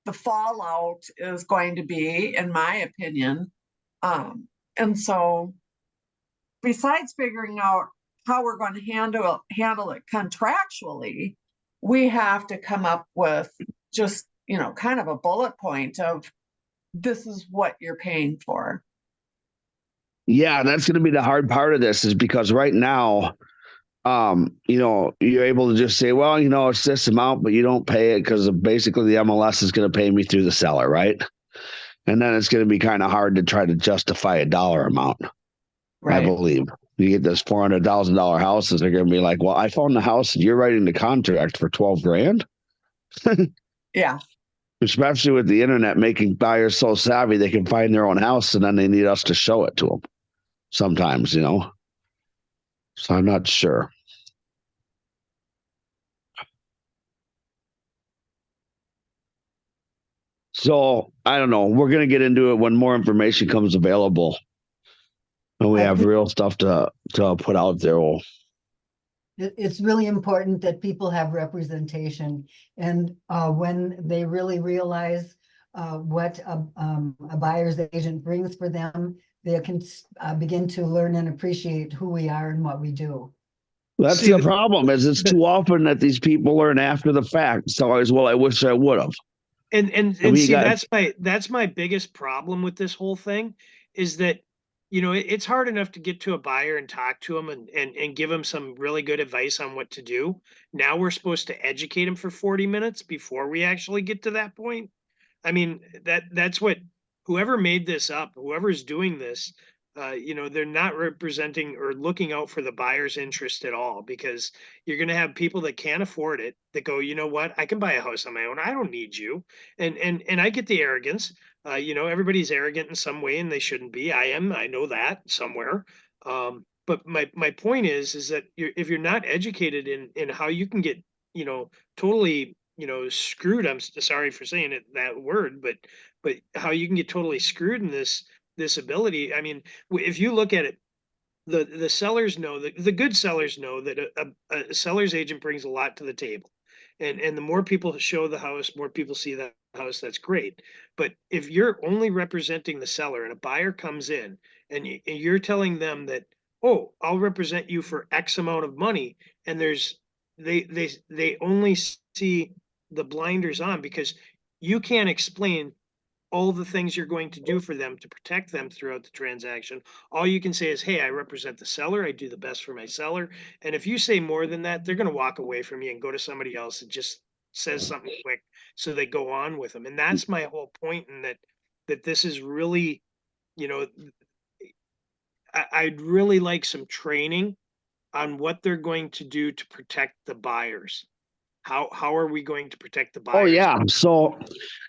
the fallout is going to be, in my opinion. And so besides figuring out how we're going to handle it contractually, we have to come up with just, you know, kind of a bullet point of this is what you're paying for. Yeah, that's going to be the hard part of this, is because right now, you know, you're able to just say, well, you know, it's this amount, but you don't pay it because basically the MLS is going to pay me through the seller, right? And then it's going to be kind of hard to try to justify a dollar amount. Right. I believe you get this $400,000 houses, they're going to be like, well, I found the house and you're writing the contract for 12 grand. Yeah. Especially with the internet making buyers so savvy, they can find their own house and then they need us to show it to them sometimes, you know? So I'm not sure. So I don't know. We're going to get into it when more information comes available. And we have real stuff to put out there. It's really important that people have representation, and when they really realize what a buyer's agent brings for them, they can begin to learn and appreciate who we are and what we do. That's the problem, is it's too often that these people learn after the fact. It's always, well, I wish I would have. And see, that's my biggest problem with this whole thing, is that, you know, it's hard enough to get to a buyer and talk to them and give them some really good advice on what to do. Now we're supposed to educate them for 40 minutes before we actually get to that point. I mean, that's what, whoever made this up, whoever's doing this, you know, they're not representing or looking out for the buyer's interest at all, because you're going to have people that can't afford it that go, you know what, I can buy a house on my own. I don't need you. And I get the arrogance. You know, everybody's arrogant in some way and they shouldn't be. I am. I know that somewhere. But my point is that if you're not educated in how you can get, you know, totally you know, screwed. I'm sorry for saying it, that word, but how you can get totally screwed in this ability. I mean, if you look at it, the sellers know that the good sellers know that a seller's agent brings a lot to the table. And the more people show the house, more people see the house, that's great. But if you're only representing the seller and a buyer comes in and you're telling them that, oh, I'll represent you for X amount of money, and they only see the blinders on because you can't explain all the things you're going to do for them to protect them throughout the transaction. All you can say is, hey, I represent the seller. I do the best for my seller. And if you say more than that, they're going to walk away from you and go to somebody else that just says something quick. So they go on with them. And that's my whole point in that this is really, you know, I'd really like some training on what they're going to do to protect the buyers. How are we going to protect the buyers? Oh yeah. So,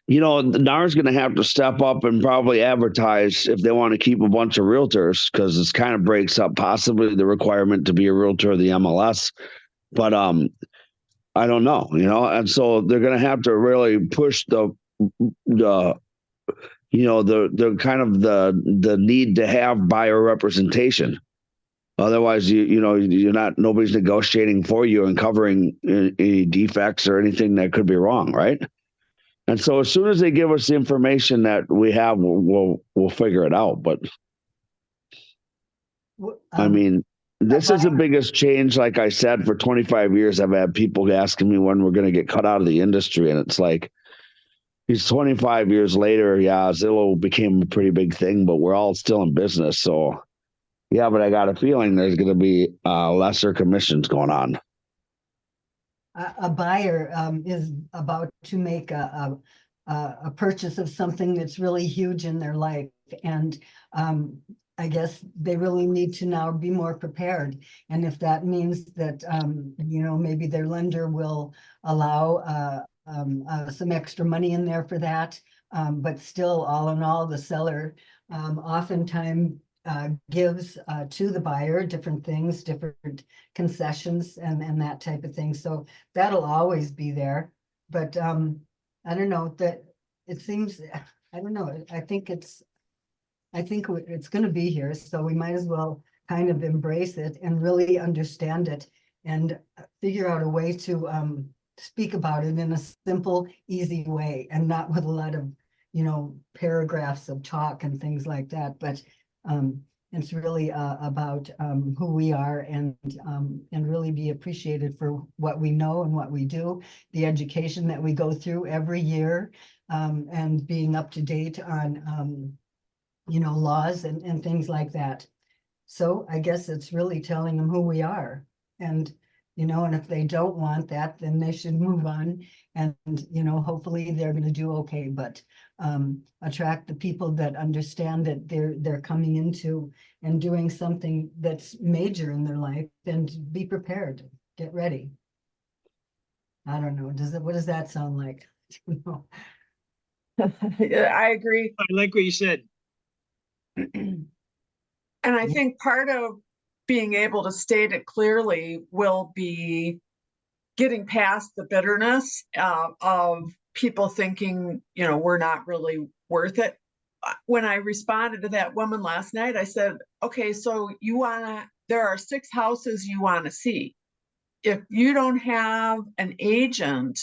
you know, NAR's going to have to step up and probably advertise if they want to keep a bunch of realtors, because this kind of breaks up possibly the requirement to be a realtor of the MLS. But I don't know, you know, and so they're going to have to really push the you know, the kind of the need to have buyer representation. Otherwise, you know, nobody's negotiating for you and covering any defects or anything that could be wrong, right? And so as soon as they give us the information that we have, we'll figure it out. But I mean, this is the biggest change. Like I said, for 25 years, I've had people asking me when we're going to get cut out of the industry. And it's like, it's 25 years later. Yeah, Zillow became a pretty big thing, but we're all still in business. So yeah, but I got a feeling there's going to be lesser commissions going on. A buyer is about to make a purchase of something that's really huge in their life. And I guess they really need to now be more prepared. And if that means that, you know, maybe their lender will allow some extra money in there for that. But still, all in all, the seller oftentimes gives to the buyer different things, different concessions and that type of thing. So that'll always be there. But I don't know, that it seems, I don't know, I think it's going to be here. So we might as well kind of embrace it and really understand it and figure out a way to speak about it in a simple, easy way, and not with a lot of, you know, paragraphs of talk and things like that. But it's really about who we are, and really be appreciated for what we know and what we do, the education that we go through every year, and being up to date on you know, laws and things like that. So I guess it's really telling them who we are. And, you know, and if they don't want that, then they should move on. And, you know, hopefully they're going to do okay. But attract the people that understand that they're coming into and doing something that's major in their life, and be prepared, get ready. I don't know. What does that sound like? Yeah, I agree. I like what you said. And I think part of being able to state it clearly will be getting past the bitterness of people thinking, you know, we're not really worth it. When I responded to that woman last night, I said, okay, so there are 6 houses you want to see. If you don't have an agent,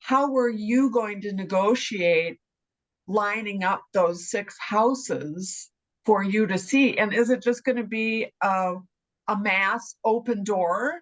how are you going to negotiate lining up those 6 houses for you to see? And is it just going to be a mass open door?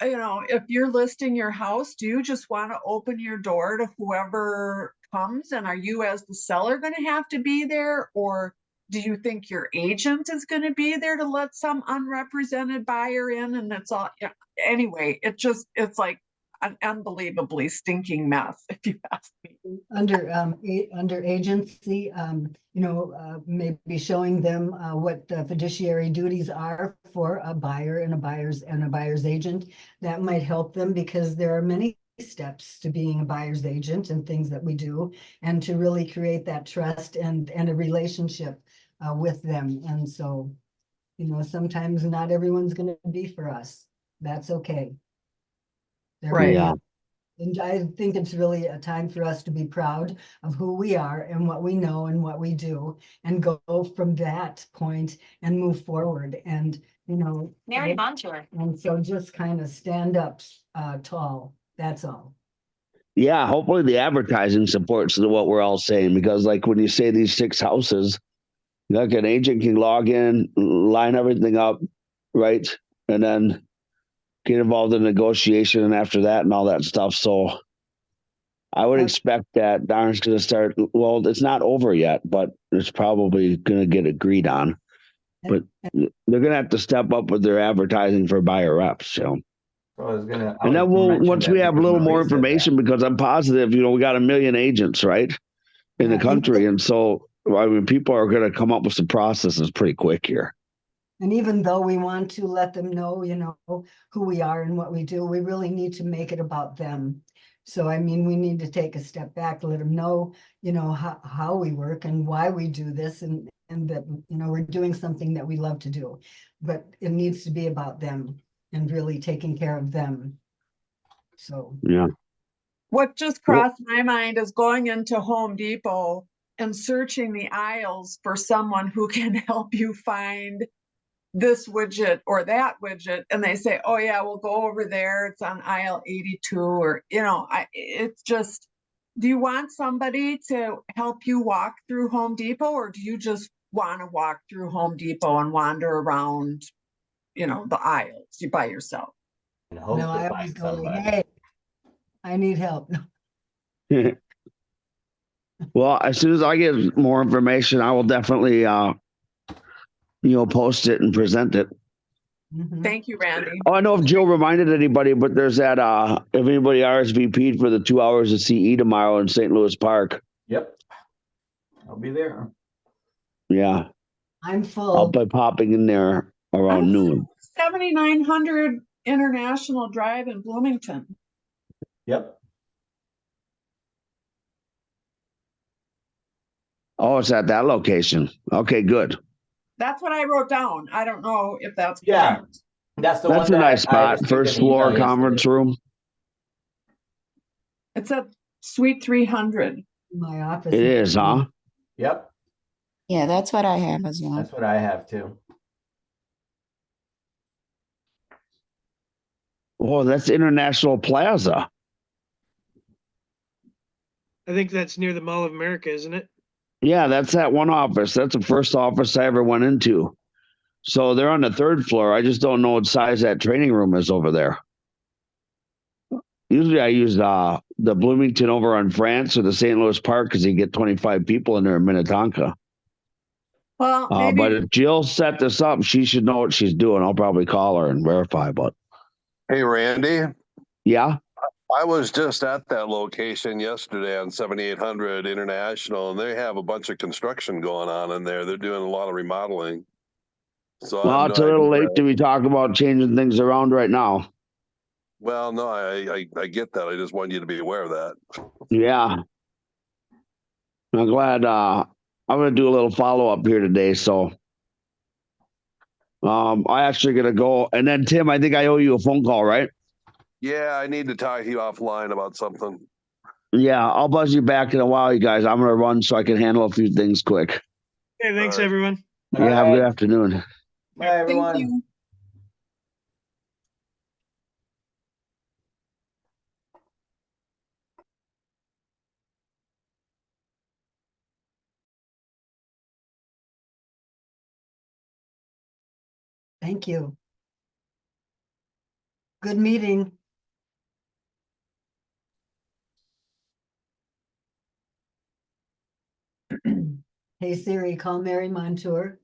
You know, if you're listing your house, do you just want to open your door to whoever comes? And are you, as the seller, going to have to be there? Or do you think your agent is going to be there to let some unrepresented buyer in? And that's all. Yeah. Anyway, it's like an unbelievably stinking mess, if you ask me. Under agency, you know, maybe showing them what the fiduciary duties are for a buyer and a buyer's agent. That might help them, because there are many steps to being a buyer's agent and things that we do, and to really create that trust and a relationship with them. And so, you know, sometimes not everyone's going to be for us. That's okay. Right. Yeah. And I think it's really a time for us to be proud of who we are and what we know and what we do, and go from that point and move forward. And, you know, Mary Montour. and so just kind of stand up tall. That's all. Yeah, hopefully the advertising supports what we're all saying, because like when you say these 6 houses, like an agent can log in, line everything up, right? And then get involved in negotiation and after that and all that stuff. So I would expect that Darren's going to start. Well, it's not over yet, but it's probably going to get agreed on. But they're going to have to step up with their advertising for buyer reps. So. So I was gonna. And then once we have a little more information, because because I'm positive, we got 1 million agents, right, in the country. And so, I mean, people are going to come up with some processes pretty quick here. And even though we want to let them know, you know, who we are and what we do, we really need to make it about them. So, I mean, we need to take a step back, let them know, you know, how we work and why we do this, and that, you know, we're doing something that we love to do, but it needs to be about them and really taking care of them. So, yeah. What just crossed my mind is going into Home Depot and searching the aisles for someone who can help you find this widget or that widget, and they say, oh yeah, we'll go over there, it's on aisle 82, or you know, it's just, do you want somebody to help you walk through Home Depot, or do you just want to walk through Home Depot and wander around, you know, the aisles by yourself? And hope no, to I find always go like, somebody. hey, I need help. Well, as soon as I get more information, I will definitely, post it and present it. Mhm. Thank you, Randy. Oh, I know if Jill reminded anybody, but there's that, if anybody RSVP'd for the 2 hours of CE tomorrow in St. Louis Park. Yep. I'll be there. Yeah. I'm I'll full. be popping in there around noon. 7900 International Drive in Bloomington. Yep. Oh, it's at that location. Okay, good. That's what I wrote down. I don't know if that's Yeah. correct. That's the That's one a that nice I spot. received First an email floor yesterday. conference room. It's at Suite 300. My office. It is, huh? Yep. Yeah, that's what I have as well. That's what I have too. Oh, that's International Plaza. I think that's near the Mall of America, isn't it? Yeah, that's that one office. That's the first office I ever went into. So they're on the 3rd floor. I just don't know what size that training room is over there. Usually I use the Bloomington over on France or the St. Louis Park because you get 25 people in there in Minnetonka. Well, But maybe if Jill set this up, she should know what she's doing. I'll probably call her and verify. But Hey, Randy, yeah, I was just at that location yesterday on 7800 International, and they have a bunch of construction going on in there. They're doing a lot of remodeling. So I well, have it's no a little idea. late to be talking about changing things around right now. Well, no, I get that. I just want you to be aware of that. Yeah, I'm glad. I'm going to do a little follow up here today. So I actually going to go. And then, Tim, I think I owe you a phone call, right? Yeah, I need to talk to you offline about something. Yeah, I'll buzz you back in a while, you guys. I'm going to run so I can handle a few things quick. Hey, thanks, All right. everyone. Yeah, have a good afternoon. Bye, everyone. thank you. Thank you. Good meeting. Hey Siri, call Mary Montour.